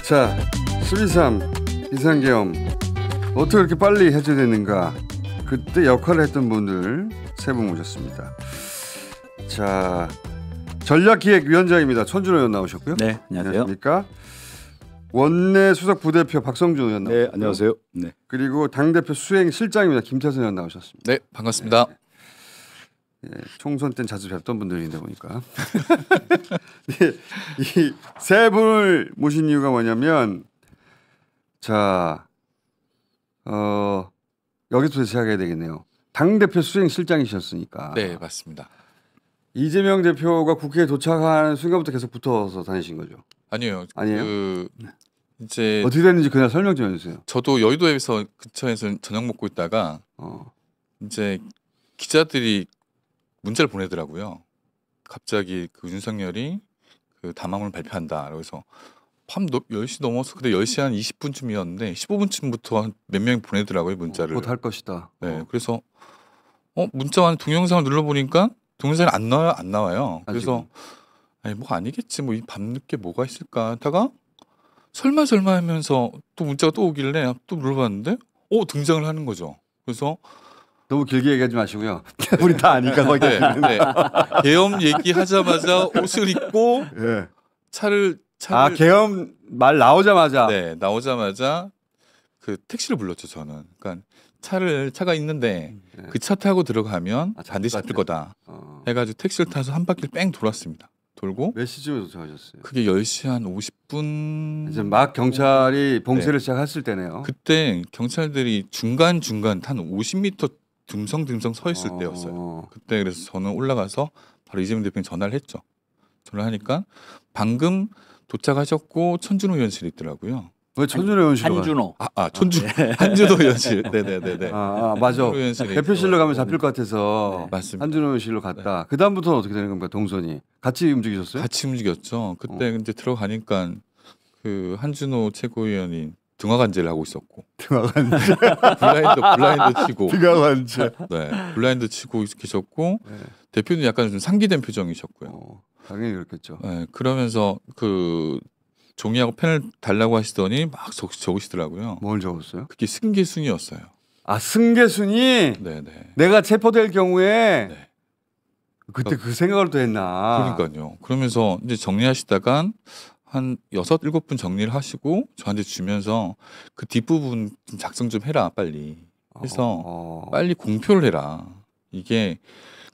자, 12.3 비상계엄 어떻게 그렇게 빨리 해제되는가? 그때 역할을 했던 분들 세 분 모셨습니다. 자, 전략기획위원장입니다. 천준호 의원 나오셨고요. 네, 안녕하세요. 안녕하십니까? 원내 수석 부대표 박성준 의원 나오셨고요. 네, 안녕하세요. 네. 그리고 당대표 수행실장입니다. 김태선 의원 나오셨습니다. 네, 반갑습니다. 네, 총선 땐 자주 뵙던 분들인데 보니까 이 세 분을 모신 이유가 뭐냐면 자, 여기서 시작해야 되겠네요. 당대표 수행실장이셨으니까. 네, 맞습니다. 이재명 대표가 국회에 도착하는 순간부터 계속 붙어서 다니신 거죠? 아니에요. 아니에요? 이제 어떻게 됐는지 그날 설명 좀 해주세요. 저도 여의도에서 근처에서 저녁 먹고 있다가 이제 기자들이 문자를 보내더라고요. 갑자기 그 윤석열이 그 담화문을 발표한다. 그래서 밤 10시 넘어서 근데 10시 한 20분쯤이었는데 15분쯤부터 몇 명이 보내더라고요, 문자를. 곧 할 것이다. 네, 그래서 문자 완 동영상을 눌러보니까 동영상이 안 나와요. 그래서 아니 뭐 아니겠지, 뭐 이 밤늦게 뭐가 있을까 하다가 설마 하면서 또 문자가 또 오길래 또 눌러봤는데 등장을 하는 거죠. 그래서 너무 길게 얘기하지 마시고요. 우리 다 아니까 거기. 네. 계엄 얘기하자마자 옷을 입고 네. 차를 계엄 말 나오자마자. 네, 나오자마자 그 택시를 불렀죠. 저는. 그러니까 차가 있는데 그 차 타고 들어가면 반드시 잡힐 거다 해가지고 택시를 타서 한 바퀴를 뺑 돌았습니다. 돌고 몇 시쯤에 도착하셨어요? 그게 10시 한 50분. 이제 막 경찰이 봉쇄를 시작했을 때네요. 그때 경찰들이 중간 한 50m 듬성듬성 서 있을 때였어요. 그때 그래서 저는 올라가서 바로 이재명 대표님 전화를 했죠. 전화를 하니까 방금 도착하셨고 천준호 의원실에 있더라고요. 왜 천준호 의원실? 한준호. 한준호 의원실. 네네네네. 맞아. 대표실로 가면 잡힐 것 같아서 맞습니다. 한준호 의원실로 갔다. 그 다음부터는 어떻게 되는 겁니까? 동선이 같이 움직이셨어요? 같이 움직였죠. 그때 이제 들어가니까 그 한준호 최고위원이 등화관제를 하고 있었고. 등화관제. 블라인드 치고. 등화관제. 네, 블라인드 치고 계셨고 대표는 약간 좀 상기된 표정이셨고요. 당연히 그렇겠죠. 네, 그러면서 그 종이하고 펜을 달라고 하시더니 막 적으시더라고요. 뭘 적었어요? 그게 승계순이었어요. 승계순이? 네네. 내가 체포될 경우에 네. 그때 그 생각을 또 했나? 그러니까요. 그러면서 이제 정리하시다간 한 6, 7분 정리를 하시고 저한테 주면서 그 뒷부분 좀 작성 좀 해라 빨리 해서 빨리 공표를 해라. 이게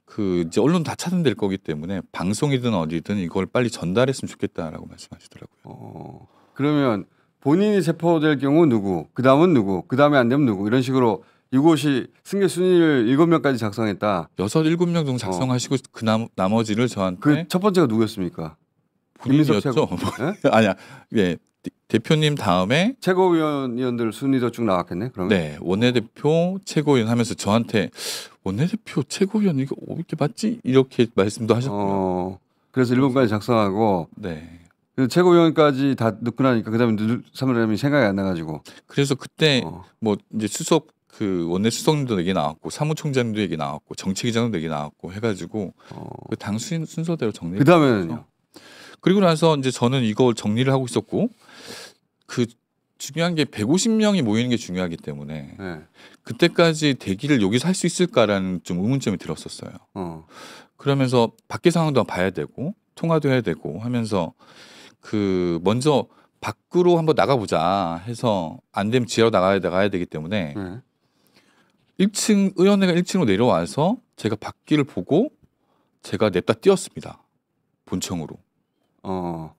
그 이제 언론 다 차단될 거기 때문에 방송이든 어디든 이걸 빨리 전달했으면 좋겠다라고 말씀하시더라고요. 그러면 본인이 체포될 경우 누구, 그 다음은 누구, 그 다음에 안 되면 누구 이런 식으로 이곳이 승계 순위를 7명까지 작성했다. 6, 7명 정도 작성하시고 그 나머지를 저한테. 그 첫 번째가 누구였습니까? 본인이었죠. 네? 아니야. 예. 대표님 다음에 최고위원들 순위도 쭉 나왔겠네. 그러면. 네, 원내대표 최고위원 하면서 저한테 원내대표 최고위원 이거 어떻게 맞지? 이렇게 말씀도 하셨고요. 그래서 7번까지 작성하고 네. 최고위원까지 다 넣고 나니까 그다음에 사람이 생각이 안 나가지고. 그래서 그때 뭐 이제 수석 그 원내 수석님도 얘기 나왔고 사무총장님도 얘기 나왔고 정책위장도 얘기 나왔고 해가지고 그 당 순서대로 정리. 그 다음에는요. 그리고 나서 이제 저는 이걸 정리를 하고 있었고 그 중요한 게 150명이 모이는 게 중요하기 때문에 그때까지 대기를 여기서 할 수 있을까라는 좀 의문점이 들었었어요. 그러면서 밖에 상황도 봐야 되고 통화도 해야 되고 하면서 그 먼저 밖으로 한번 나가보자 해서 안 되면 지하로 나가야 되기 때문에 1층 의원회가 1층으로 내려와서 제가 밖을 보고 제가 냅다 뛰었습니다. 본청으로.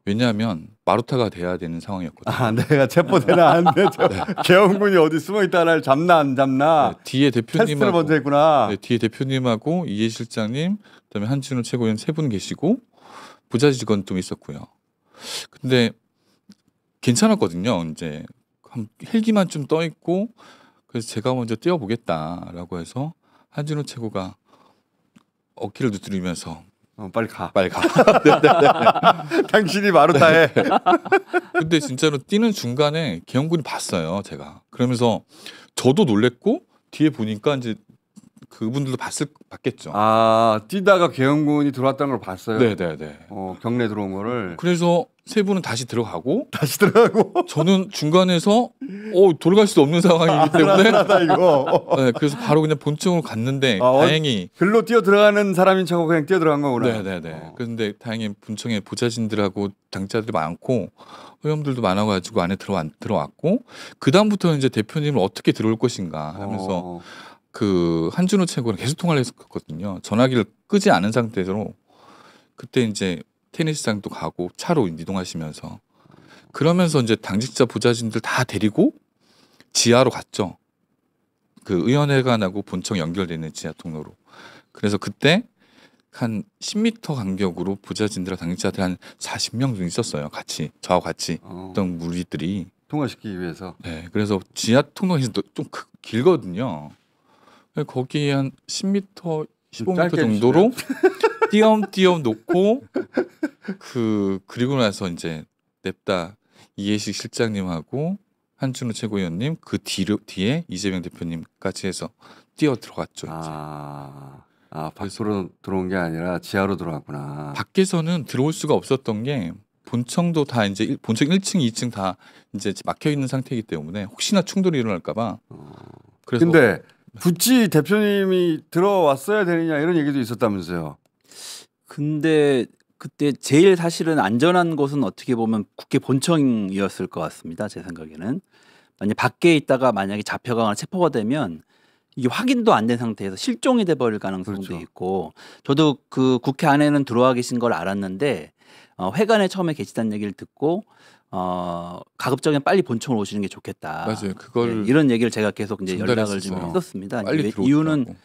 왜냐하면 마루타가 돼야 되는 상황이었거든요. 내가 체포되나 안 돼. 계엄군이 어디 숨어 있다를 잡나 안 잡나. 네, 뒤에 대표님하고 테스트를 먼저 했구나. 네, 뒤에 대표님하고 이해 실장님, 그다음에 한준호 최고위원 3분 계시고 부자 직원 좀 있었고요. 근데 괜찮았거든요. 이제 헬기만 좀 떠 있고 그래서 제가 먼저 뛰어보겠다라고 해서 한준호 최고가 어깨를 두드리면서 빨리 가. 당신이 마루타해. 근데 진짜로 뛰는 중간에 계엄군이 봤어요, 제가. 그러면서 저도 놀랬고 뒤에 보니까 이제 그분들도 봤겠죠. 아, 뛰다가 계엄군이 들어왔다는 걸 봤어요. 네네네. 경내 들어온 거를. 그래서 세 분은 다시 들어가고 저는 중간에서 돌아갈 수 없는 상황이기 때문에 이거. 네, 그래서 바로 그냥 본청으로 갔는데 다행히 글로 뛰어 들어가는 사람인 척하고 그냥 뛰어 들어간 거구나. 네네네. 그런데 다행히 본청에 보좌진들하고 당자들이 많고 의원들도 많아가지고 안에 들어왔고 그 다음부터는 이제 대표님을 어떻게 들어올 것인가 하면서 그 한준호 최고랑 계속 통화를 했었거든요. 전화기를 끄지 않은 상태로 그때 이제 테니스장도 가고 차로 이동하시면서 그러면서 이제 당직자 보좌진들 다 데리고 지하로 갔죠. 그 의원회관하고 본청 연결되는 지하 통로로. 그래서 그때 한 10m 간격으로 보좌진들과 당직자들 한 40명 정도 있었어요. 같이 저하고 같이 어떤 무리들이 통화시키기 위해서. 네, 그래서 지하 통로가 좀 길거든요. 거기에 한 10m, 15m 정도로 띄엄띄엄 놓고 그리고 나서 이제 냅다 이해식 실장님하고 한준호 최고위원님 그 뒤에 이재명 대표님까지 해서 뛰어 들어갔죠. 밖으로 들어온 게 아니라 지하로 들어갔구나. 밖에서는 들어올 수가 없었던 게 본청도 다 이제 본청 1층, 2층 다 이제 막혀 있는 상태이기 때문에 혹시나 충돌이 일어날까봐. 그래서 근데 굳이 대표님이 들어왔어야 되느냐 이런 얘기도 있었다면서요. 근데 그때 제일 사실은 안전한 곳은 어떻게 보면 국회 본청이었을 것 같습니다. 제 생각에는. 만약 밖에 있다가 만약에 잡혀가거나 체포가 되면 이게 확인도 안 된 상태에서 실종이 돼 버릴 가능성도 그렇죠. 있고 저도 그 국회 안에는 들어와 계신 걸 알았는데 회관에 처음에 계시다는 얘기를 듣고 가급적이면 빨리 본청으로 오시는 게 좋겠다. 맞아요. 그걸 네, 이런 얘기를 제가 계속 이제 연락을 좀 전달했었어요. 했었습니다. 빨리 이유는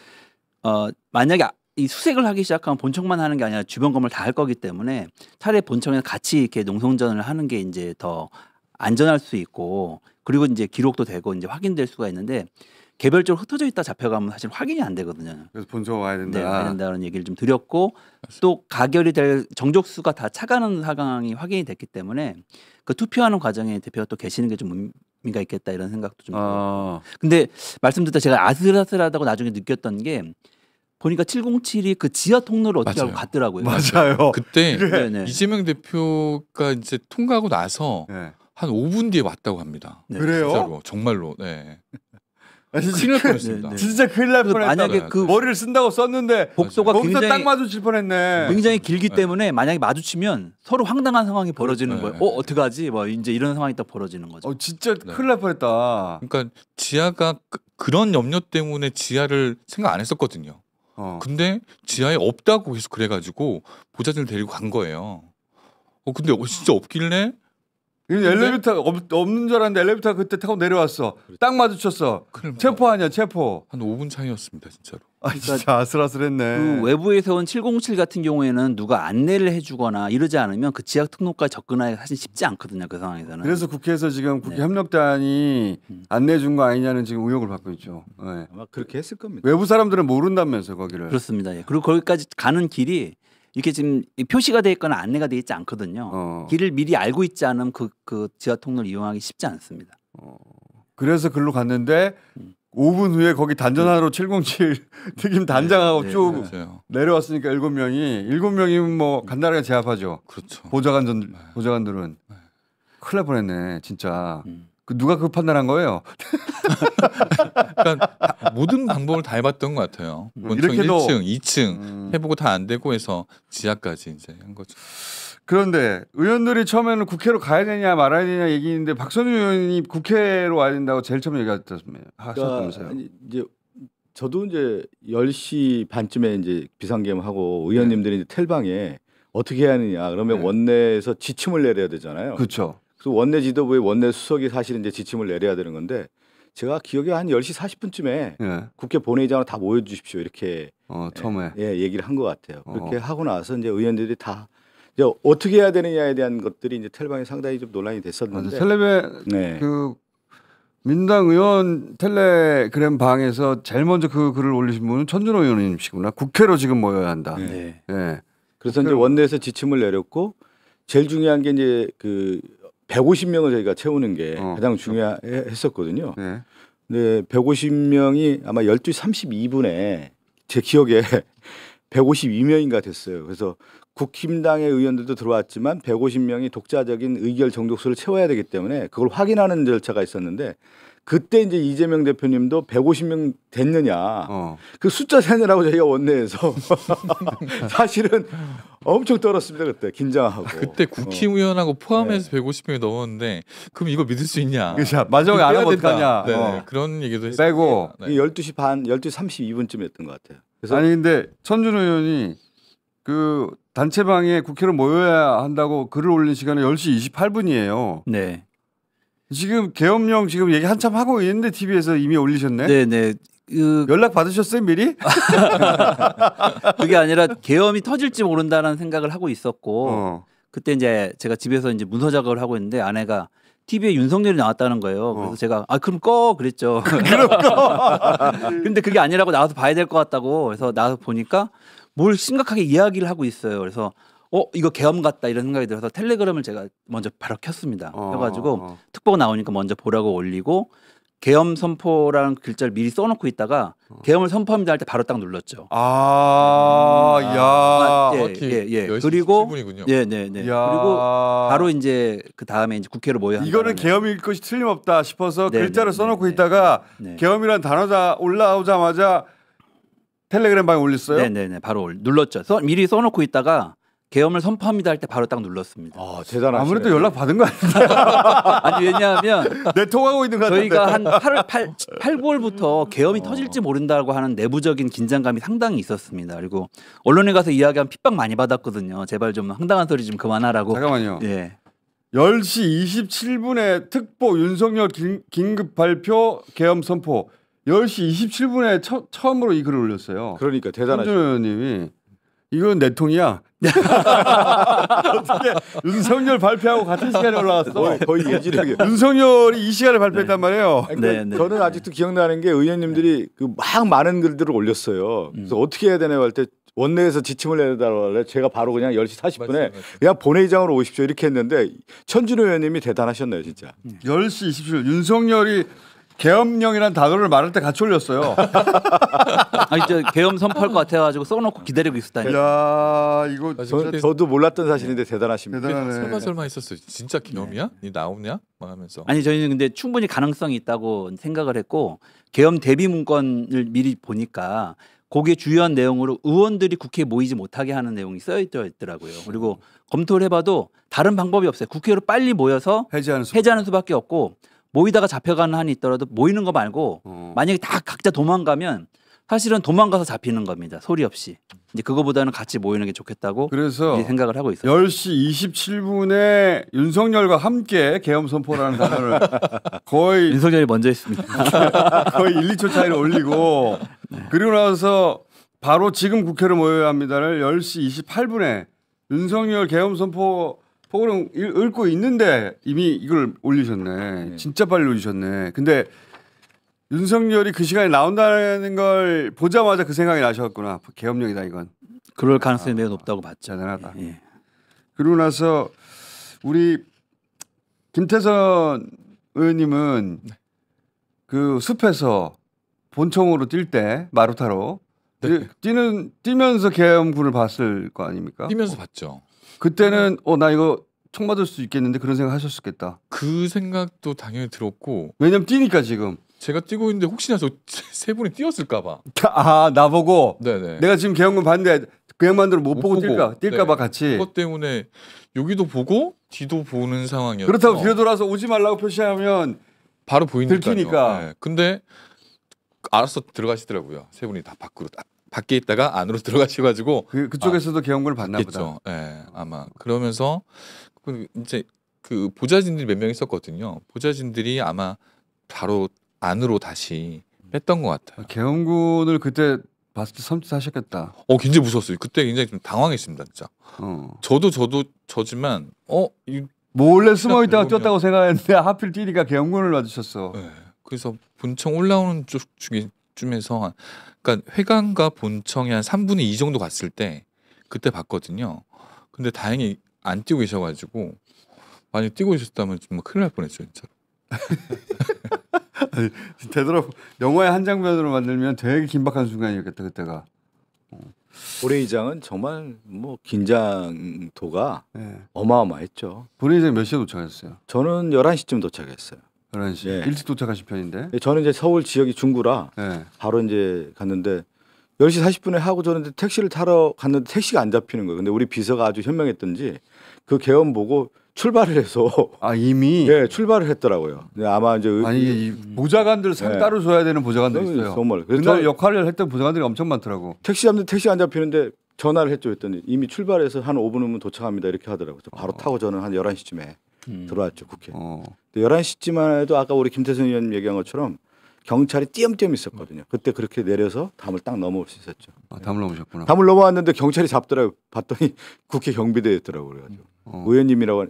들어오더라고. 만약에 이 수색을 하기 시작하면 본청만 하는 게 아니라 주변 건물 다 할 거기 때문에 차라리 본청에서 같이 이렇게 농성전을 하는 게 이제 더 안전할 수 있고 그리고 이제 기록도 되고 이제 확인될 수가 있는데 개별적으로 흩어져 있다 잡혀가면 사실 확인이 안 되거든요. 그래서 본청 와야 된다. 네, 와야 된다는 얘기를 좀 드렸고 또 가결이 될 정족수가 다 차가는 상황이 확인이 됐기 때문에 그 투표하는 과정에 대표가 또 계시는 게 좀 의미가 있겠다 이런 생각도 좀 들었고. 근데 말씀 듣다 제가 아슬아슬하다고 나중에 느꼈던 게 보니까 707이 그 지하 통로를 어떻게 알고 갔더라고요. 맞아요. 그때 네네. 이재명 대표가 이제 통과하고 나서 한 5분 뒤에 왔다고 합니다. 네. 그래요? 진짜로 정말로. 네. 진짜 큰일 날 뻔했습니다. 네, 네. 진짜 큰일 날 그래서 뻔했다. 만약에 그 머리를 쓴다고 썼는데 복도가 거기서 딱 굉장히 마주칠 뻔했네. 굉장히 길기 네. 때문에 만약에 마주치면 서로 황당한 상황이 벌어지는 네. 거예요. 어떡하지? 뭐 이제 이런 상황이 딱 벌어지는 거죠. 진짜 네. 큰일 날 뻔했다. 그러니까 지하가 그런 염려 때문에 지하를 생각 안 했었거든요. 근데 지하에 없다고 계속 그래가지고 보좌진을 데리고 간 거예요. 근데 진짜 없길래 엘리베이터가 없는 줄 알았는데 엘리베이터가 그때 타고 내려왔어. 딱 마주쳤어. 체포 아니야 체포. 한 5분 차이였습니다 진짜로. 진짜 아슬아슬했네. 그 외부에서 온 707 같은 경우에는 누가 안내를 해주거나 이러지 않으면 그 지하 통로까지 접근하기가 사실 쉽지 않거든요. 그 상황에서는. 그래서 국회에서 지금 국회 네. 협력단이 안내해 준 거 아니냐는 지금 의혹을 받고 있죠. 네. 아마 그렇게 했을 겁니다. 외부 사람들은 모른다면서 거기를. 그렇습니다. 예. 그리고 거기까지 가는 길이 이렇게 지금 표시가 돼 있거나 안내가 돼 있지 않거든요. 길을 미리 알고 있지 않으면 그 지하 통로를 이용하기 쉽지 않습니다. 그래서 글로 갔는데 5분 후에 거기 단전 하나로 707 특임 단장하고 네, 쭉 맞아요. 내려왔으니까 7명이면 뭐 간단하게 제압하죠. 그렇죠. 보좌관들은 큰일 날 뻔했네 진짜. 누가 그 판단한 거예요? 그러니까 모든 방법을 다 해봤던 것 같아요. 본청 이렇게도 1층, 2층 해보고 다 안 되고 해서 지하까지 이제 한 거죠. 그런데 의원들이 처음에는 국회로 가야 되냐 말아야 되냐 얘기했는데 박선우 의원이 국회로 와야 된다고 제일 처음에 하셨다면서요. 아니, 이제 저도 이제 10시 반쯤에 이제 비상계엄하고 의원님들이 이제 텔방에 어떻게 해야 하느냐 그러면 원내에서 지침을 내려야 되잖아요. 그렇죠. 그래서 원내 지도부의 원내 수석이 사실 이제 지침을 내려야 되는 건데 제가 기억에 한 10시 40분쯤에 국회 본회의장으로 다 모여주십시오 이렇게 처음에 얘기를 한 것 같아요. 그렇게 하고 나서 이제 의원들이 다 이제 어떻게 해야 되느냐에 대한 것들이 이제 텔방에 상당히 좀 논란이 됐었는데 그 민당 의원 텔레그램 방에서 제일 먼저 그 글을 올리신 분은 천준호 의원님이시구나. 국회로 지금 모여야 한다. 네. 그래서 이제 원내에서 지침을 내렸고 제일 중요한 게 이제 그 150명을 저희가 채우는 게 가장 중요했었거든요. 네, 150명이 아마 12시 32분에 제 기억에 152명인가 됐어요. 그래서 국힘당의 의원들도 들어왔지만 150명이 독자적인 의결 정족수를 채워야 되기 때문에 그걸 확인하는 절차가 있었는데 그때 이제 이재명 대표님도 150명 됐느냐 그 숫자 세느라고 저희가 원내에서 사실은 엄청 떨었습니다. 그때 긴장하고. 그때 국힘의원하고 포함해서 150명이 넘었는데 그럼 이거 믿을 수 있냐? 그렇죠. 마지막에 안 하면 어떡하냐. 네, 그런 얘기도 했어요. 빼고 네. 12시 반, 12시 32분쯤이었던 것 같아요. 그래서 아니 근데 천준 의원이 그 단체방에 국회로 모여야 한다고 글을 올린 시간은 10시 28분이에요. 네. 지금 계엄령 지금 얘기 한참 하고 있는데 TV에서 이미 올리셨네. 네네. 연락 받으셨어요 미리? 그게 아니라 계엄이 터질지 모른다는 생각을 하고 있었고 그때 이제 제가 집에서 이제 문서 작업을 하고 있는데 아내가 TV에 윤석열이 나왔다는 거예요. 그래서 제가 그럼 꺼 그랬죠. 그럼 꺼. 근데 그게 아니라고 나와서 봐야 될 것 같다고. 그래서 나와서 보니까 뭘 심각하게 이야기를 하고 있어요. 그래서 이거 계엄 같다 이런 생각이 들어서 텔레그램을 제가 먼저 바로 켰습니다. 켜가지고 특보가 나오니까 먼저 보라고 올리고 계엄 선포라는 글자를 미리 써놓고 있다가 계엄을 선포합니다 할 때 바로 딱 눌렀죠. 예. 그리고 네네네. 그리고 바로 이제 그 다음에 이제 국회로 모여. 이거는 계엄일 것이 틀림없다 싶어서 글자를 써놓고 있다가 계엄이라는 단어가 올라오자마자 텔레그램 방에 올렸어요. 네네네. 바로 눌렀죠. 미리 써놓고 있다가. 계엄을 선포합니다 할 때 바로 딱 눌렀습니다. 대단하시네. 아무래도 연락 받은 거 아니야? 아니 왜냐하면 내통하고 있는 거 같은데. 저희가 한 8, 9월부터 계엄이 터질지 모른다고 하는 내부적인 긴장감이 상당히 있었습니다. 그리고 언론에 가서 이야기하면 핍박 많이 받았거든요. 제발 좀 황당한 소리 좀 그만하라고. 잠깐만요. 예. 10시 27분에 특보 윤석열 긴급 발표 계엄 선포. 10시 27분에 처음으로 이 글을 올렸어요. 그러니까 대단하죠. 천준 의원님이 이건 내통이야. 어떻게 윤석열 발표하고 같은 시간에 올라왔어? 거의 예지력이. 윤석열이 이 시간에 발표했단 말이에요. 그러니까 저는 아직도 기억나는 게 의원님들이 막 많은 글들을 올렸어요. 그래서 어떻게 해야 되냐고 할 때 원내에서 지침을 내달라고 해 제가 바로 그냥 10시 40분에 그냥 본회의장으로 오십시오 이렇게 했는데 천준 의원님이 대단하셨네요 진짜. 10시 27분 윤석열이 계엄령이라는 단어를 말할 때 같이 올렸어요. 아니 저 계엄 선포할 것 같아가지고 써놓고 기다리고 있었다니까. 야 이거 저도 몰랐던 사실인데 대단하십니다. 대단하네. 설마 했었어요. 진짜 계엄이야? 니 나오냐? 뭐 하면서. 아니 저희는 근데 충분히 가능성이 있다고 생각을 했고 계엄 대비 문건을 미리 보니까 거기에 주요한 내용으로 의원들이 국회에 모이지 못하게 하는 내용이 써져 있더라고요. 그리고 검토를 해봐도 다른 방법이 없어요. 국회로 빨리 모여서 해제하는 수밖에 없고 모이다가 잡혀가는 한이 있더라도 모이는 거 말고 만약에 다 각자 도망가면 사실은 도망가서 잡히는 겁니다. 소리 없이. 이제 그거보다는 같이 모이는 게 좋겠다고 그래서 생각을 하고 있어요. 10시 27분에 윤석열과 함께 계엄 선포라는 단어를 거의 윤석열이 먼저 했습니다. 거의 1, 2초 차이로 올리고 그리고 나서 바로 지금 국회로 모여야 합니다를 10시 28분에 윤석열 계엄 선포 포고는 읽고 있는데 이미 이걸 올리셨네. 진짜 빨리 올리셨네. 근데 윤석열이 그 시간에 나온다는 걸 보자마자 그 생각이 나셨구나. 계엄령이다 이건. 그럴 가능성이 매우 높다고 봤죠. 대단하다. 예. 그리고 나서 우리 김태선 의원님은 그 숲에서 본청으로 뛸 때 마루타로 뛰면서 계엄군을 봤을 거 아닙니까? 뛰면서 봤죠. 그때는 나 이거 총 맞을 수 있겠는데 그런 생각 하셨겠다. 그 생각도 당연히 들었고. 왜냐면 뛰니까 지금. 제가 뛰고 있는데 혹시나 저 세 분이 뛰었을까 봐. 나보고 네네. 내가 지금 계엄군 봤는데 그 양반들은 못 보고 뛸까 봐 같이. 그것 때문에 여기도 보고 뒤도 보는 상황이었죠. 그렇다고 뒤로 돌아서 오지 말라고 표시하면 바로 보이니까요. 들키니까. 네. 근데 알아서 들어가시더라고요. 세 분이 다 밖에 있다가 안으로 들어가셔가지고 그쪽에서도 계엄군을 봤나 보다. 네, 아마 그러면서 이제 그 보좌진들이 몇 명 있었거든요. 보좌진들이 아마 바로 안으로 다시 뺐던 것 같아요. 계엄군을 그때 봤을 때 섬찟하셨겠다. 굉장히 무서웠어요. 그때 굉장히 좀 당황했습니다, 진짜. 저지만 몰래 숨어 있다가 뛰었다고 생각했는데 하필 뛰니까 계엄군을 맞으셨어. 네. 그래서 본청 올라오는 쪽 중에서 그러니까 회관과 본청이 한 3분의 2 정도 갔을 때 그때 봤거든요. 근데 다행히 안 뛰고 계셔가지고 만약 뛰고 계셨다면 정말 큰일 날 뻔했죠, 진짜. 되도록 영화의 한 장면으로 만들면 되게 긴박한 순간이었겠다 그때가. 본회의장은 정말 뭐 긴장도가 네. 어마어마했죠. 본회의장 몇 시에 도착했어요? 저는 11시쯤 도착했어요. 11시. 네. 일찍 도착하신 편인데. 저는 이제 서울 지역이 중구라 네. 바로 이제 갔는데 10시 40분에 하고 저는 이제 택시를 타러 갔는데 택시가 안 잡히는 거예요. 근데 우리 비서가 아주 현명했던지 그 개헌 보고 출발을 해서 아 이미. 예, 출발을 했더라고요. 근데 아마 이제 아니 이 보좌관들 상 네. 따로 줘야 되는 보좌관들 있어요. 정말. 그래서 그날 역할을 했던 보좌관들이 엄청 많더라고. 택시 잡는데 택시 안 잡히는데 전화를 했죠. 했더니 이미 출발해서 한 5분 후면 도착합니다. 이렇게 하더라고요. 그래서 바로 타고 저는 한 11시쯤에 들어왔죠. 국회. 11시쯤만 해도 아까 우리 김태선 의원 얘기한 것처럼 경찰이 띄엄띄엄 있었거든요. 그때 그렇게 내려서 담을 딱 넘어올 수 있었죠. 아, 담을 넘으셨구나. 담을 넘어왔는데 경찰이 잡더라고요. 봤더니 국회 경비대였더라고요. 그래가지고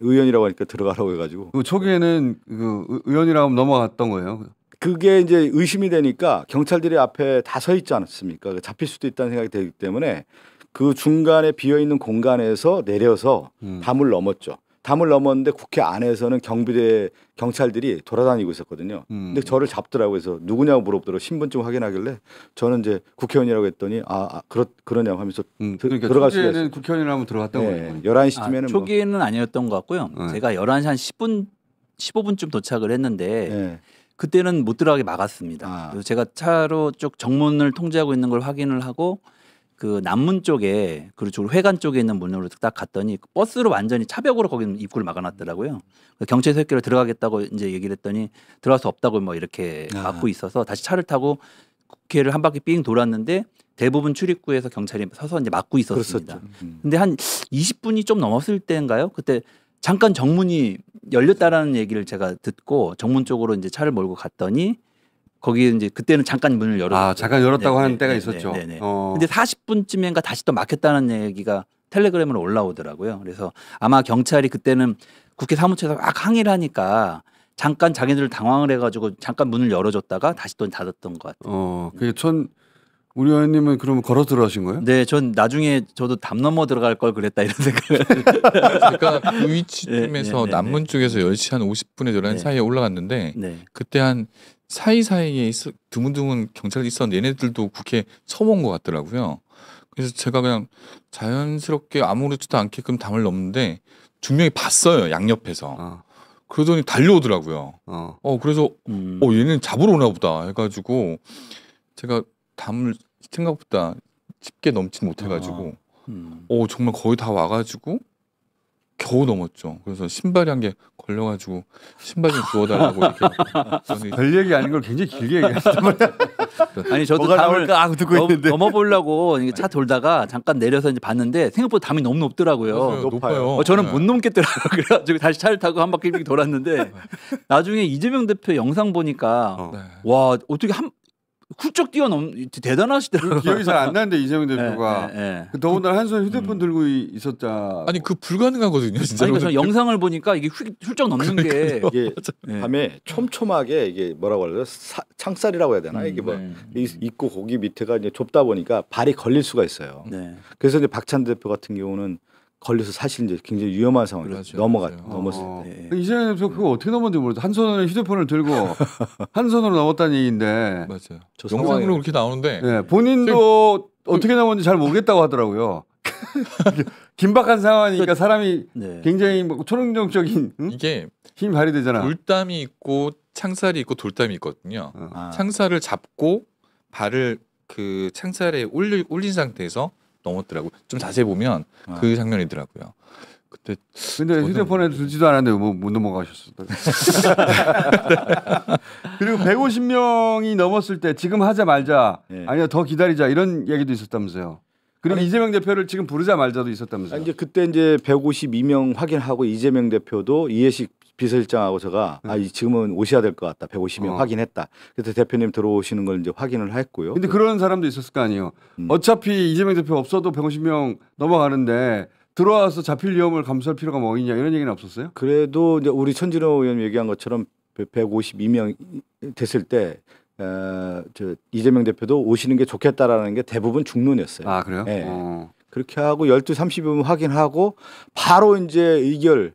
의원이라고 하니까 들어가라고 해가지고. 그 초기에는 그 의원이라고 하면 넘어갔던 거예요. 그게 이제 의심이 되니까 경찰들이 앞에 다 서 있지 않았습니까? 잡힐 수도 있다는 생각이 되기 때문에 그 중간에 비어 있는 공간에서 내려서 담을 넘었죠. 담을 넘었는데 국회 안에서는 경비대 경찰들이 돌아다니고 있었거든요. 근데 저를 잡더라고요. 그래서 누구냐고 물어보더라고요. 신분증 확인하길래 저는 이제 국회의원이라고 했더니 그러냐고 하면서 그러니까 들어갈 수가 초기에는 있어요. 국회의원이라면 들어갔던 거예요. 11시쯤에는 초기에는 아니었던 것 같고요. 네. 제가 11시 한 10분 15분쯤 도착을 했는데 네. 그때는 못 들어가게 막았습니다. 그래서 제가 차로 쭉 정문을 통제하고 있는 걸 확인을 하고 그 남문 쪽에 그리고 회관 쪽에 있는 문으로 딱 갔더니 버스로 완전히 차벽으로 거기 입구를 막아놨더라고요. 경찰 새끼를 들어가겠다고 이제 얘기를 했더니 들어갈 수 없다고 뭐 이렇게 막고 있어서 다시 차를 타고 국회를 한 바퀴 삥 돌았는데 대부분 출입구에서 경찰이 서서 이제 막고 있었습니다. 근데 한 20분이 좀 넘었을 때인가요? 그때 잠깐 정문이 열렸다라는 얘기를 제가 듣고 정문 쪽으로 이제 차를 몰고 갔더니 거기 이제 그때는 잠깐 문을 열었어요. 잠깐 열었다고 하는 때가 있었죠. 근데 40분쯤인가 다시 또 막혔다는 얘기가 텔레그램으로 올라오더라고요. 그래서 아마 경찰이 그때는 국회 사무처에서 막 항의를 하니까 잠깐 자기들 당황을 해가지고 잠깐 문을 열어줬다가 다시 또 닫았던 것 같아요. 그게 우리 의원님은 그러면 걸어 들어가신 거예요? 네, 전 나중에 저도 담 넘어 들어갈 걸 그랬다 이런 생각을. 제가 그 위치쯤에서 남문 쪽에서 10시 한 50분에 11시 사이에 올라갔는데 그때 한 사이사이에 드문드문 경찰이 있었는데 얘네들도 국회에 처음 것 같더라고요. 그래서 제가 그냥 자연스럽게 아무렇지도 않게끔 담을 넘는데 분명히 봤어요. 양옆에서. 그러더니 달려오더라고요. 그래서 얘는 잡으러 오나 보다 해가지고 제가 담을 생각보다 쉽게 넘지 못해가지고 정말 거의 다 와가지고 겨우 넘었죠. 그래서 신발이 한 개 걸려가지고 신발 좀 주워달라고 이렇게. 별 얘기 아닌 걸 굉장히 길게 얘기하셨단 말이야. 아니 저도 뭐가 담을 나올까 하고 듣고 있는데 넘어보려고 차 돌다가 잠깐 내려서 이제 봤는데 생각보다 담이 너무 높더라고요. 높아요. 저는 못 넘겠더라고요. 그래가지고 다시 차를 타고 한 바퀴 돌았는데 나중에 이재명 대표 영상 보니까 와 어떻게 훌쩍 대단하시더라고요. 기억이 잘 안 나는데 이재명 대표가 더군다나 한 손에 휴대폰 들고 있었다. 아니 그 불가능하거든요, 진짜. 그러니까 저 영상을 보니까 이게 훌쩍 넘는 게 이게 밤에 촘촘하게 이게 뭐라고 할래요? 창살이라고 해야 되나? 이게 뭐 있고 거기 밑에가 이제 좁다 보니까 발이 걸릴 수가 있어요. 그래서 이제 박찬 대표 같은 경우는 걸려서 사실 이제 굉장히 위험한 상황이죠. 넘었을 때. 이재명 대표 그거 어떻게 넘었는지 모르겠어. 한 손으로 휴대폰을 들고 한 손으로 넘었다는 얘기인데. 맞아요. 영상으로 그렇게 나오는데. 본인도 어떻게 넘었는지 잘 모르겠다고 하더라고요. 긴박한 상황이니까 사람이 굉장히 초능력적인 이게 힘이 발휘되잖아. 돌담이 있고 창살이 있고 돌담이 있거든요. 창살을 잡고 발을 그 창살에 올린 상태에서 넘었더라고요. 좀 자세히 보면 그 장면이더라고요. 그때 근데 휴대폰에 들지도 않았는데 뭐 못 넘어가셨어. 그리고 150명이 넘었을 때 지금 하자 말자 아니야 더 기다리자 이런 얘기도 있었다면서요. 그리고 이재명 대표를 지금 부르자 말자도 있었다면서요. 이제 그때 이제 152명 확인하고 이재명 대표도 이해식 비서실장하고 제가 지금은 오셔야 될 것 같다. 150명 확인했다. 그래서 대표님 들어오시는 걸 이제 확인을 했고요. 근데 그런 사람도 있었을 거 아니에요. 어차피 이재명 대표 없어도 150명 넘어가는데 들어와서 잡힐 위험을 감수할 필요가 뭐 있냐 이런 얘기는 없었어요? 그래도 이제 우리 천진호 의원 얘기한 것처럼 152명 됐을 때 이재명 대표도 오시는 게 좋겠다라는 게 대부분 중론이었어요. 아 그래요? 네. 그렇게 하고 12시 30분 확인하고 바로 이제 의결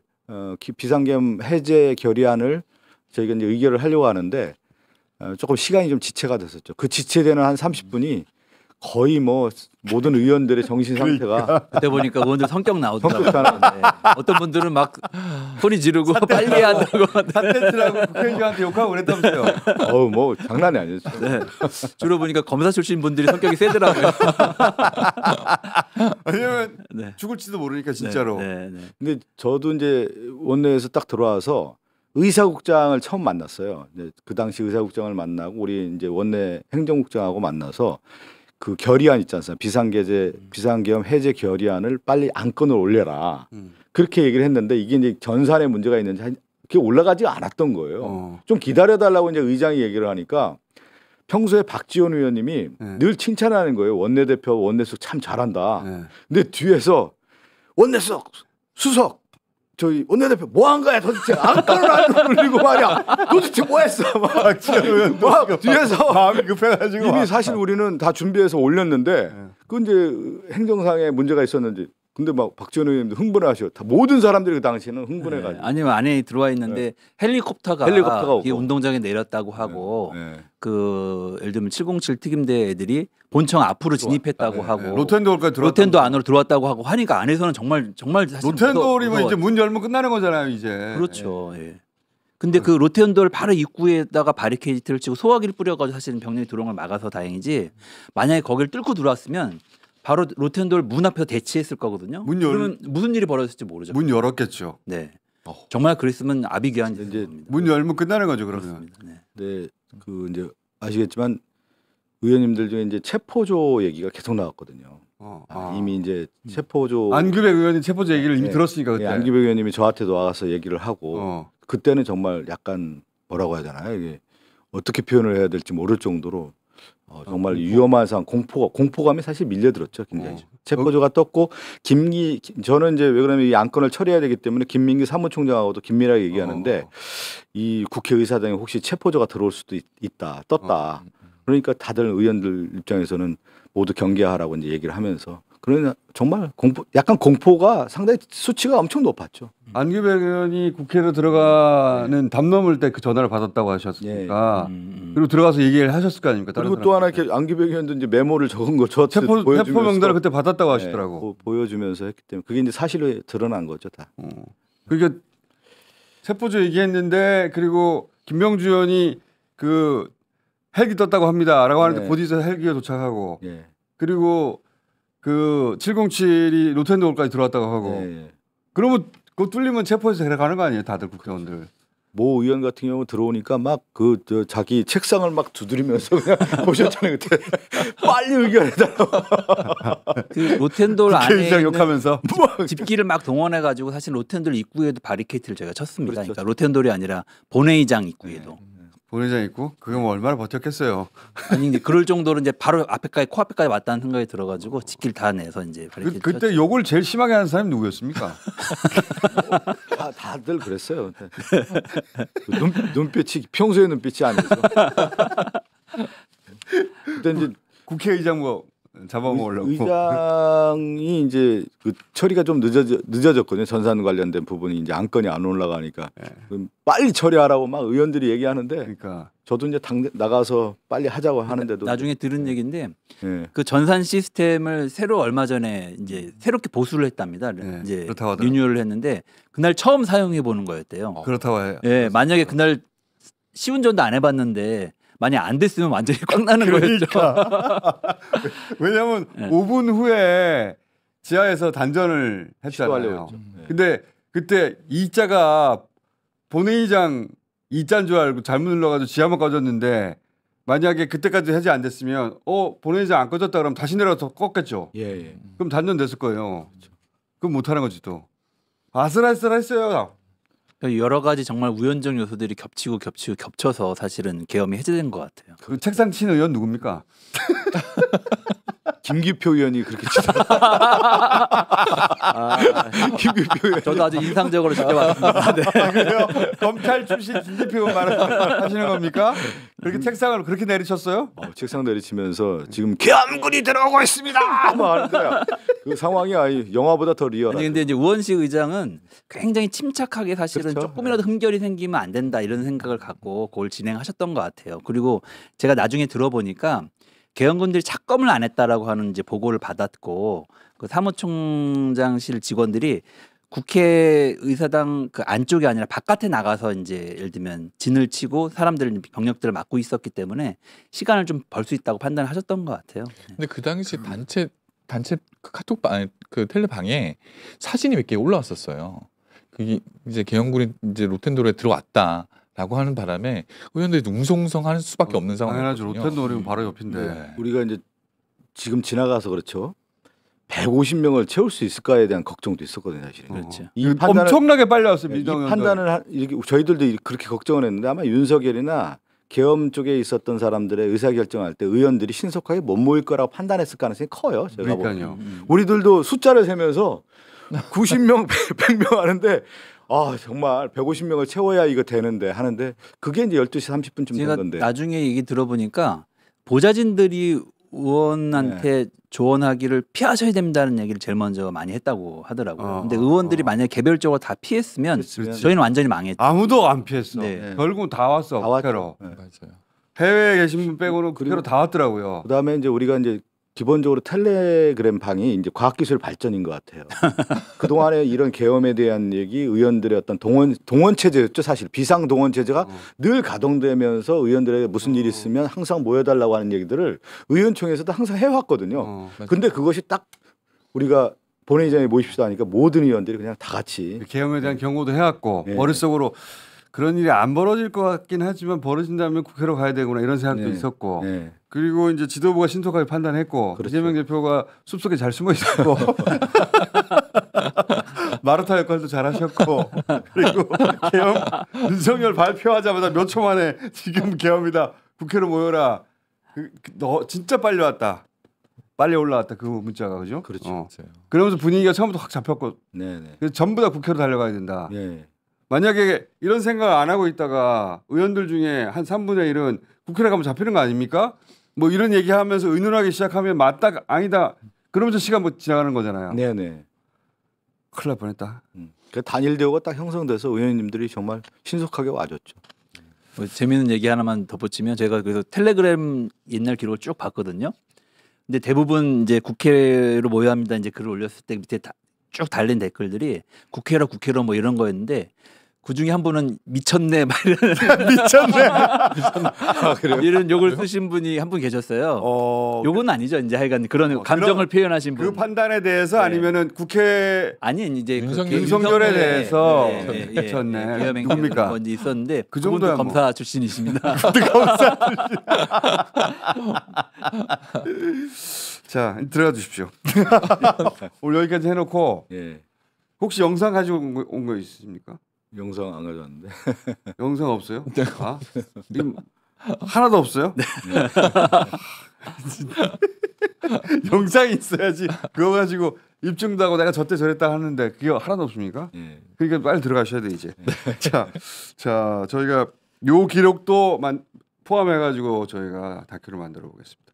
비상계엄 해제 결의안을 저희가 이제 의결을 하려고 하는데 조금 시간이 좀 지체가 됐었죠. 그 지체되는 한 30분이 거의 뭐 모든 의원들의 정신 상태가 그때 보니까 의원들 성격 나오더라고요. 네. 어떤 분들은 막 소리 지르고 빨리 해야 한다고. 사태트라고 국회의장한테 욕하고 그랬다면서요. 뭐 장난이 아니었죠. 네. 주로 보니까 검사 출신 분들이 성격이 세더라고요. 왜냐면 네. 죽을지도 모르니까 진짜로. 네. 근데 저도 이제 원내에서 딱 들어와서 의사국장을 처음 만났어요. 이제 그 당시 의사국장을 만나고 우리 이제 원내 행정국장하고 만나서 그 결의안 있지 않습니까? 비상계엄 해제 결의안을 빨리 안건을 올려라. 그렇게 얘기를 했는데 이게 이제 전산에 문제가 있는지 그게 올라가지 않았던 거예요. 좀 기다려달라고 이제 의장이 얘기를 하니까 평소에 박지원 의원님이 늘 칭찬하는 거예요. 원내대표 원내수석 참 잘한다. 근데 뒤에서 원내수석 수석 저희 원내대표 뭐 한 거야 도대체 안건을 안 올리고 말이야 도대체 뭐 했어 막 뒤에서 마음이 급해가지고 이미 사실 우리는 다 준비해서 올렸는데 그 이제 행정상에 문제가 있었는지 근데 막 박지원 의원님도 흥분하셔. 다 모든 사람들이 그 당시에는 흥분해가지고. 아니면 안에 들어와 있는데 헬리콥터가 오고. 운동장에 내렸다고 하고 그 예를 들면 707 특임대 애들이 본청 앞으로 진입했다고 하고 로텐도홀까지 들어왔다. 로텐도 안으로 들어왔다고 하고 하니까 안에서는 정말 사실 로텐도홀이면 이제 문 열면 끝나는 거잖아요 이제. 그렇죠. 예. 근데 그 로텐도홀 바로 입구에다가 바리케이트를 치고 소화기를 뿌려가지고 사실은 병력이 들어온 걸 막아서 다행이지 만약에 거기를 뚫고 들어왔으면 바로 로텐도홀 문 앞에서 대치했을 거거든요. 그러면 무슨 일이 벌어졌을지 모르죠. 문 열었겠죠. 네. 정말 그랬으면 아비규환 이제 문 열면 끝나는 거죠 그러면. 네. 그 이제 아시겠지만 의원님들 중에 이제 체포조 얘기가 계속 나왔거든요. 이미 이제 체포조 안규백 의원이 체포조 얘기를 이미 들었으니까 그때. 안규백 의원님이 저한테도 와서 얘기를 하고 그때는 정말 약간 뭐라고 해야 되나요? 이게 어떻게 표현을 해야 될지 모를 정도로 정말 위험한 상황 공포감이 사실 밀려들었죠. 굉장히 체포조가 떴고 저는 이제 왜 그러면 이 안건을 처리해야 되기 때문에 김민기 사무총장하고도 긴밀하게 얘기하는데 이 국회의사당에 혹시 체포조가 들어올 수도 떴다. 그러니까 다들 의원들 입장에서는 모두 경계하라고 이제 얘기를 하면서 그러나 정말 약간 공포가 상당히 수치가 엄청 높았죠. 안규백 의원이 국회로 들어가는 담 넘을 때 그 전화를 받았다고 하셨으니까 그리고 들어가서 얘기를 하셨을 거 아닙니까? 그리고 또 하나 이렇게 안규백 의원도 이제 메모를 적은 거 저한테 보여주면서 체포 명단을 그때 받았다고 하시더라고. 보여주면서 했기 때문에 그게 이제 사실로 드러난 거죠 다. 그러니까 체포조 얘기했는데 그리고 김명주 의원이 그 헬기 떴다고 합니다라고 하는데 곧 있어 헬기가 도착하고 그리고 그 707이 로텐도홀까지 들어왔다고 하고 그러면 그거 뚫리면 체포해서 데려가는 거 아니에요 다들 국회의원들. 모 의원 같은 경우 들어오니까 막 그 자기 책상을 막 두드리면서 그냥 보셨잖아요 그때 빨리 의결해달라고. 그 로텐도홀 안에 있는 욕하면서 집기를 막 동원해가지고 사실 로텐도홀 입구에도 바리케이트를 저희가 쳤습니다. 그렇죠. 그러니까 로텐도홀이 아니라 본회의장 입구에도. 본회의장 있고 그게 뭐 얼마나 버텼겠어요. 아니 근데 그럴 정도로 이제 바로 앞에까지 코앞에까지 왔다는 생각이 들어가지고 집기를 다 내서 이제 그때 욕을 제일 심하게 하는 사람이 누구였습니까? 다들 그랬어요. 눈빛이 평소의 눈빛이 아니죠. 그때 이제 국회의장 뭐 잡아먹으려고. 의장이 이제 그 처리가 좀 늦어졌거든요. 전산 관련된 부분이 이제 안건이 안 올라가니까 빨리 처리하라고 막 의원들이 얘기하는데 그러니까 저도 이제 나가서 빨리 하자고 하는데도 나중에 들은 얘기인데 그 전산 시스템을 새로 얼마 전에 이제 새롭게 보수를 했답니다. 이제 리뉴얼을 했는데 그날 처음 사용해 보는 거였대요. 그렇다고 해요. 예, 만약에 그날 시운전도 안 해봤는데 만약 안 됐으면 완전히 꽝 나는 거였죠. 왜냐하면 5분 후에 지하에서 단전을 했잖아요. 근데 그때 이자가 본회의장 이자인 줄 알고 잘못 눌러가지고 지하만 꺼졌는데 만약에 그때까지 해제 안 됐으면 본회의장 안 꺼졌다 그러면 다시 내려가서 껐겠죠. 그럼 단전 됐을 거예요. 그럼 못하는 거지 또. 아슬아슬했어요. 여러 가지 정말 우연적 요소들이 겹쳐서 사실은 계엄이 해제된 것 같아요. 그 책상 치는 의원 누굽니까? 김기표 의원이 그렇게 치다. 김기표 의원. 저도 아주 인상적으로 지켜봤습니다. 네. 그래요? 검찰 출신 김기표 말하시는 겁니까? 그렇게 책상을 그렇게 내리쳤어요? 책상 내리치면서 지금 계엄군이 들어오고 있습니다. 뭐 하는데 그 상황이 아니 영화보다 더 리얼하죠. 아니 근데 이제 우원식 의장은 굉장히 침착하게 사실은 그렇죠. 조금이라도 흠결이 생기면 안 된다 이런 생각을 갖고 그걸 진행하셨던 것 같아요. 그리고 제가 나중에 들어보니까 계엄군들이 착검을 안 했다라고 하는 이제 보고를 받았고 그 사무총장실 직원들이 국회의사당 그 안쪽이 아니라 바깥에 나가서 이제 예를 들면 진을 치고 사람들 병력들을 막고 있었기 때문에 시간을 좀 벌 수 있다고 판단을 하셨던 것 같아요. 근데 그 당시 단체 그 카톡방 아니, 그 텔레방에 사진이 몇 개 올라왔었어요. 그게 이제 계엄군이 이제 로텐도로에 들어왔다라고 하는 바람에 의원들이 웅성웅성할 수밖에 없는 당연하죠. 상황이거든요. 로텐도리면 바로 옆인데. 네. 우리가 이제 지금 지나가서 그렇죠. 150명을 채울 수 있을까에 대한 걱정도 있었거든요, 사실은. 그렇죠. 이 판단을 엄청나게 빨리 왔어요. 이 민정 판단을 이렇게 저희들도 그렇게 걱정을 했는데 아마 윤석열이나 계엄 쪽에 있었던 사람들의 의사결정할 때 의원들이 신속하게 못 모일 거라고 판단했을 가능성이 커요. 제가 보기에는. 그러니까요. 우리들도 숫자를 세면서 90명, 100명 하는데 아 정말 150명을 채워야 이거 되는데 하는데 그게 이제 12시 30분쯤 된 제가 건데. 나중에 얘기 들어보니까 보좌진들이 의원한테 조언하기를 피하셔야 된다는 얘기를 제일 먼저 많이 했다고 하더라고요. 근데 의원들이 만약에 개별적으로 다 피했으면 그렇지. 저희는 완전히 망했죠. 아무도 안 피했어. 네. 결국은 다 왔어. 다 왔죠. 국회로. 네. 맞아요. 해외에 계신 분 빼고는 그리고 국회로 다 왔더라고요. 그다음에 이제 우리가 이제 기본적으로 텔레그램 방이 이제 과학기술 발전인 것 같아요. 그 동안에 이런 계엄에 대한 얘기, 의원들의 어떤 동원 체제였죠, 사실 비상 동원 체제가 늘 가동되면서 의원들에게 무슨 일이 있으면 항상 모여달라고 하는 얘기들을 의원총회에서도 항상 해왔거든요. 근데 그것이 딱 우리가 본회의장에 모십시다 하니까 모든 의원들이 그냥 다 같이 계엄에 대한 경고도 해왔고 네. 머릿속으로 그런 일이 안 벌어질 것 같긴 하지만 벌어진다면 국회로 가야 되구나 이런 생각도 네. 있었고 네. 그리고 이제 지도부가 신속하게 판단했고 그렇죠. 이재명 대표가 숲속에 잘 숨어 있었고 마르타 역할도 잘하셨고 그리고 계엄 윤석열 발표하자마자 몇 초 만에 지금 계엄이다 국회로 모여라 너 진짜 빨리 왔다 빨리 올라왔다 그 문자가 그죠? 그렇죠. 맞아요. 그러면서 분위기가 처음부터 확 잡혔고 네네. 그래서 전부 다 국회로 달려가야 된다. 네. 만약에 이런 생각 안 하고 있다가 의원들 중에 한 3분의 1은 국회에 가면 잡히는 거 아닙니까? 뭐 이런 얘기하면서 의논하기 시작하면 맞다 아니다 그러면서 시간 뭐 지나가는 거잖아요. 네네. 큰일 날 뻔했다. 그 단일 대우가 딱 형성돼서 의원님들이 정말 신속하게 와줬죠. 뭐 재미있는 얘기 하나만 덧붙이면 제가 그래서 텔레그램 옛날 기록을 쭉 봤거든요. 근데 대부분 이제 국회로 모여야 합니다. 이제 글을 올렸을 때 밑에 쭉 달린 댓글들이 국회로 뭐 이런 거였는데 그 중에 한 분은 미쳤네 막 이런 이런 욕을 쓰신 분이 한 분 계셨어요. 욕은 아니죠. 이제 하여간 그런 감정을 표현하신 분. 그 판단에 대해서 네. 아니면은 국회 아니 이제 윤석열에 대해서 미쳤네. 미쳤네. 누굽니까? 뭔지 있었는데 그 그분도 정도야 뭐. 검사 출신이십니다. 자 들어가 주십시오. 오늘 여기까지 해놓고 예. 혹시 영상 가지고 온 거 있습니까? 영상 안 가져왔는데. 영상 없어요? 아? 지금 하나도 없어요? 영상이 있어야지. 그거 가지고 입증도 하고 내가 저때 저랬다 하는데 그게 하나도 없습니까? 예. 그러니까 빨리 들어가셔야 돼 이제. 자 저희가 요 기록도 포함해가지고 저희가 다큐를 만들어 보겠습니다.